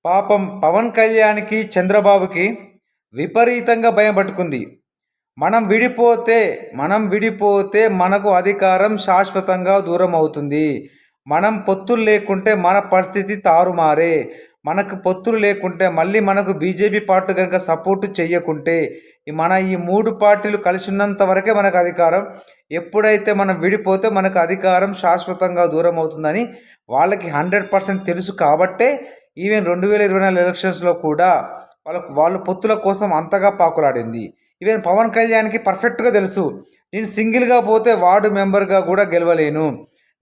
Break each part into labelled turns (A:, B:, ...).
A: పాపం పవన్ కళ్యాణ్కి చంద్రబాబుకి విపరీతంగా భయం పట్టుకుంది. మనం విడిపోతే మనకు అధికారం శాశ్వతంగా దూరం అవుతుంది. మనం పొత్తులు లేకుంటే మన పరిస్థితి తారుమారే. మనకు పొత్తులు లేకుంటే మళ్ళీ మనకు బీజేపీ పార్టీ కనుక సపోర్టు చేయకుంటే ఈ 3 పార్టీలు కలిసి ఉన్నంత వరకే మనకు అధికారం. ఎప్పుడైతే మనం విడిపోతే మనకు అధికారం శాశ్వతంగా దూరం అవుతుందని వాళ్ళకి 100% తెలుసు కాబట్టే ఈవెన్ 2024 ఎలక్షన్స్లో కూడా వాళ్ళు పొత్తుల కోసం అంతగా పాకులాడింది. ఈవెన్ పవన్ కళ్యాణ్కి పర్ఫెక్ట్గా తెలుసు, నేను సింగిల్గా పోతే వార్డు మెంబర్గా కూడా గెలవలేను.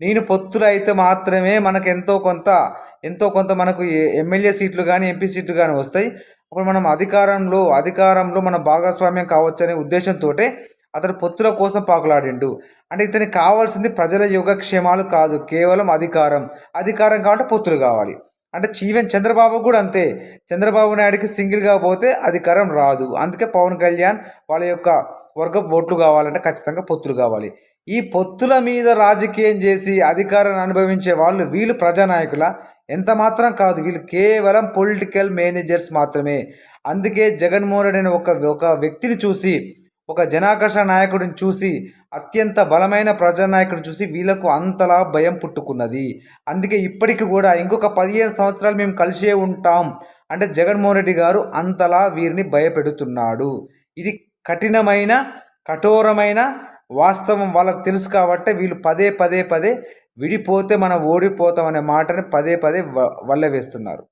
A: నేను పొత్తులు అయితే మాత్రమే మనకు ఎంతో కొంత మనకు ఎమ్మెల్యే సీట్లు కానీ ఎంపీ సీట్లు కానీ వస్తాయి. అప్పుడు మనం అధికారంలో మన భాగస్వామ్యం కావచ్చనే ఉద్దేశంతో అతను పొత్తుల కోసం పాకులాడిండు. అంటే ఇతనికి కావాల్సింది ప్రజల యోగక్షేమాలు కాదు, కేవలం అధికారం కాబట్టి పొత్తులు కావాలి. అంటే ఈవెన్ చంద్రబాబు కూడా అంతే. చంద్రబాబు నాయుడికి సింగిల్గా పోతే అధికారం రాదు. అందుకే పవన్ కళ్యాణ్ వాళ్ళ యొక్క వర్గపు ఓట్లు కావాలంటే ఖచ్చితంగా పొత్తులు కావాలి. ఈ పొత్తుల మీద రాజకీయం చేసి అధికారాన్ని అనుభవించే వీళ్ళు ప్రజానాయకుల ఎంత మాత్రం కాదు. వీళ్ళు కేవలం పొలిటికల్ మేనేజర్స్ మాత్రమే. అందుకే జగన్మోహన్ రెడ్డి అనే ఒక వ్యక్తిని చూసి, ఒక జనాకర్షణ నాయకుడిని చూసి, అత్యంత బలమైన ప్రజానాయకుడిని చూసి వీళ్ళకు అంతలా భయం పుట్టుకున్నది. అందుకే ఇప్పటికి కూడా ఇంకొక 15 సంవత్సరాలు మేము కలిసే ఉంటాం అంటే జగన్మోహన్ రెడ్డి గారు అంతలా వీరిని భయపెడుతున్నాడు. ఇది కఠోరమైన వాస్తవం వాళ్ళకు తెలుసు కాబట్టి వీళ్ళు పదే విడిపోతే మనం ఓడిపోతాం అనే మాటని పదే వల్లె వేస్తున్నారు.